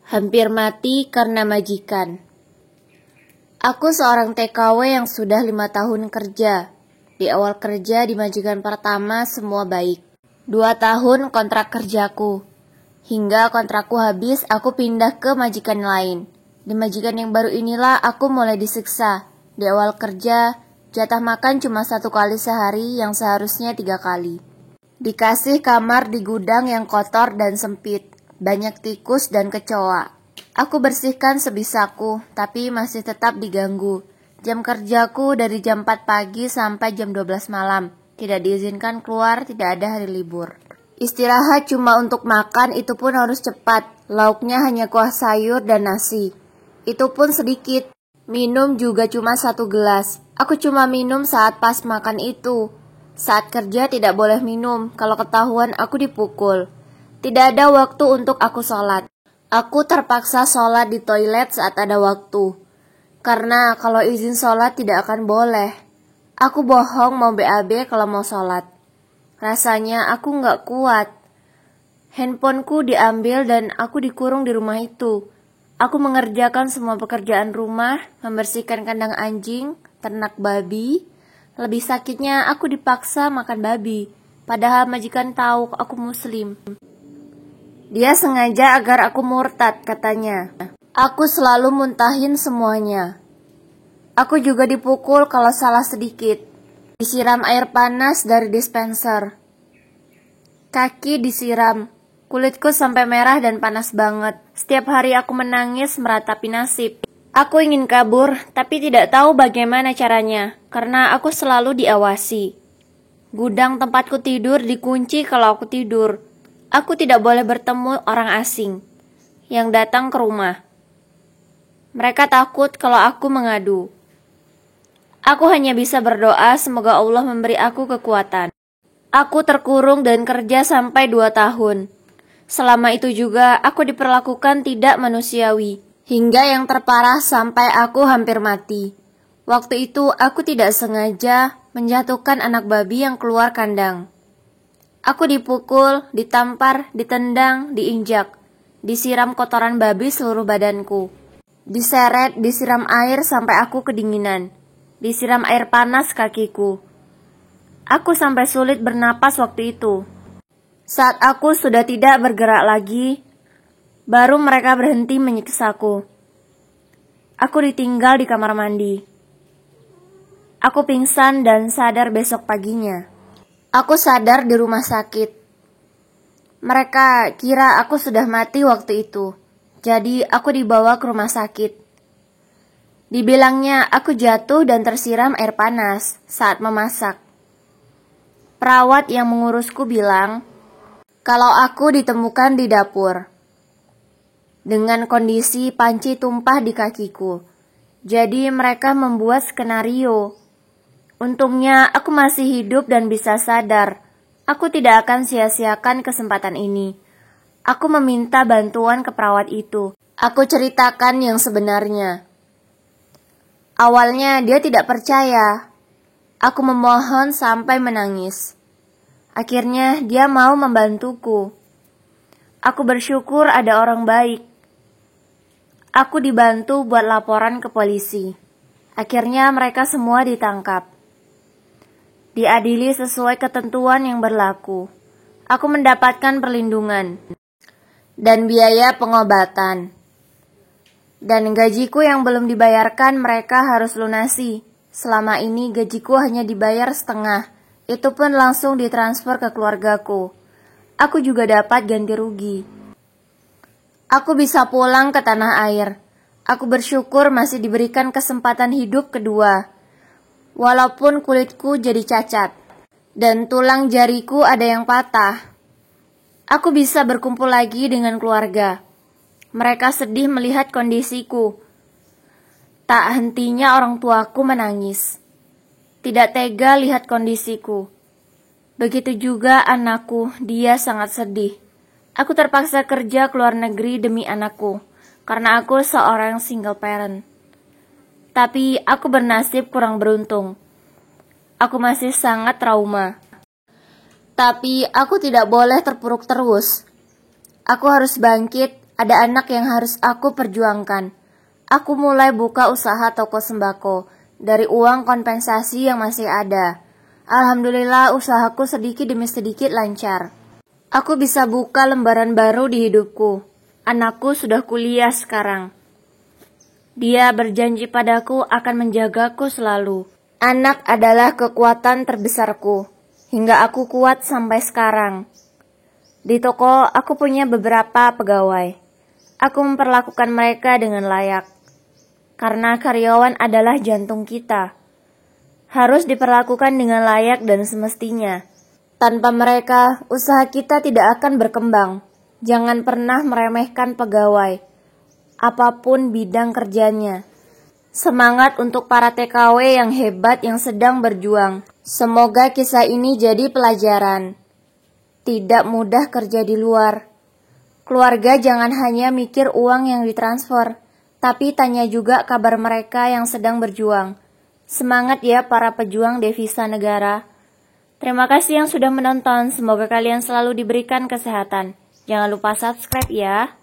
Hampir mati karena majikan. Aku seorang TKW yang sudah 5 tahun kerja. Di awal kerja di majikan pertama semua baik. 2 tahun kontrak kerjaku. Hingga kontrakku habis aku pindah ke majikan lain. Di majikan yang baru inilah aku mulai disiksa. Di awal kerja, jatah makan cuma 1 kali sehari yang seharusnya 3 kali. Dikasih kamar di gudang yang kotor dan sempit. Banyak tikus dan kecoa. Aku bersihkan sebisaku, tapi masih tetap diganggu. Jam kerjaku dari jam 4 pagi sampai jam 12 malam. Tidak diizinkan keluar, tidak ada hari libur. Istirahat cuma untuk makan, itu pun harus cepat. Lauknya hanya kuah sayur dan nasi. Itu pun sedikit. Minum juga cuma 1 gelas. Aku cuma minum saat pas makan itu. Saat kerja tidak boleh minum, kalau ketahuan aku dipukul. Tidak ada waktu untuk aku sholat. Aku terpaksa sholat di toilet saat ada waktu. Karena kalau izin sholat tidak akan boleh. Aku bohong mau BAB kalau mau sholat. Rasanya aku nggak kuat. Handphoneku diambil dan aku dikurung di rumah itu. Aku mengerjakan semua pekerjaan rumah, membersihkan kandang anjing, ternak babi. Lebih sakitnya aku dipaksa makan babi. Padahal majikan tahu aku muslim. Dia sengaja agar aku murtad, katanya. Aku selalu muntahin semuanya. Aku juga dipukul kalau salah sedikit. Disiram air panas dari dispenser. Kaki disiram. Kulitku sampai merah dan panas banget. Setiap hari aku menangis meratapi nasib. Aku ingin kabur, tapi tidak tahu bagaimana caranya, karena aku selalu diawasi. Gudang tempatku tidur dikunci kalau aku tidur. Aku tidak boleh bertemu orang asing yang datang ke rumah. Mereka takut kalau aku mengadu. Aku hanya bisa berdoa semoga Allah memberi aku kekuatan. Aku terkurung dan kerja sampai 2 tahun. Selama itu juga aku diperlakukan tidak manusiawi. Hingga yang terparah sampai aku hampir mati. Waktu itu aku tidak sengaja menjatuhkan anak babi yang keluar kandang. Aku dipukul, ditampar, ditendang, diinjak. Disiram kotoran babi seluruh badanku. Diseret, disiram air sampai aku kedinginan. Disiram air panas kakiku. Aku sampai sulit bernapas waktu itu. Saat aku sudah tidak bergerak lagi, baru mereka berhenti menyiksaku. Aku ditinggal di kamar mandi. Aku pingsan dan sadar besok paginya. Aku sadar di rumah sakit. Mereka kira aku sudah mati waktu itu. Jadi aku dibawa ke rumah sakit. Dibilangnya aku jatuh dan tersiram air panas saat memasak. Perawat yang mengurusku bilang kalau aku ditemukan di dapur dengan kondisi panci tumpah di kakiku. Jadi mereka membuat skenario. Untungnya aku masih hidup dan bisa sadar. Aku tidak akan sia-siakan kesempatan ini. Aku meminta bantuan ke perawat itu. Aku ceritakan yang sebenarnya. Awalnya dia tidak percaya. Aku memohon sampai menangis. Akhirnya dia mau membantuku. Aku bersyukur ada orang baik. Aku dibantu buat laporan ke polisi. Akhirnya mereka semua ditangkap. Diadili sesuai ketentuan yang berlaku. Aku mendapatkan perlindungan dan biaya pengobatan. Dan gajiku yang belum dibayarkan mereka harus lunasi. Selama ini gajiku hanya dibayar setengah. Itu pun langsung ditransfer ke keluargaku. Aku juga dapat ganti rugi. Aku bisa pulang ke tanah air. Aku bersyukur masih diberikan kesempatan hidup kedua. Walaupun kulitku jadi cacat dan tulang jariku ada yang patah, aku bisa berkumpul lagi dengan keluarga. Mereka sedih melihat kondisiku. Tak hentinya orang tuaku menangis. Tidak tega lihat kondisiku. Begitu juga anakku, dia sangat sedih. Aku terpaksa kerja ke luar negeri demi anakku, karena aku seorang single parent. Tapi aku bernasib kurang beruntung. Aku masih sangat trauma. Tapi aku tidak boleh terpuruk terus. Aku harus bangkit, Ada anak yang harus aku perjuangkan. Aku mulai buka usaha toko sembako dari uang kompensasi yang masih ada. Alhamdulillah usahaku sedikit demi sedikit lancar. Aku bisa buka lembaran baru di hidupku. Anakku sudah kuliah sekarang. Dia berjanji padaku akan menjagaku selalu. Anak adalah kekuatan terbesarku, hingga aku kuat sampai sekarang. Di toko, aku punya beberapa pegawai. Aku memperlakukan mereka dengan layak. Karena karyawan adalah jantung kita. Harus diperlakukan dengan layak dan semestinya. Tanpa mereka, usaha kita tidak akan berkembang. Jangan pernah meremehkan pegawai, apapun bidang kerjanya. Semangat untuk para TKW yang hebat yang sedang berjuang. Semoga kisah ini jadi pelajaran. Tidak mudah kerja di luar. Keluarga jangan hanya mikir uang yang ditransfer, tapi tanya juga kabar mereka yang sedang berjuang. Semangat ya para pejuang devisa negara. Terima kasih yang sudah menonton. Semoga kalian selalu diberikan kesehatan. Jangan lupa subscribe ya.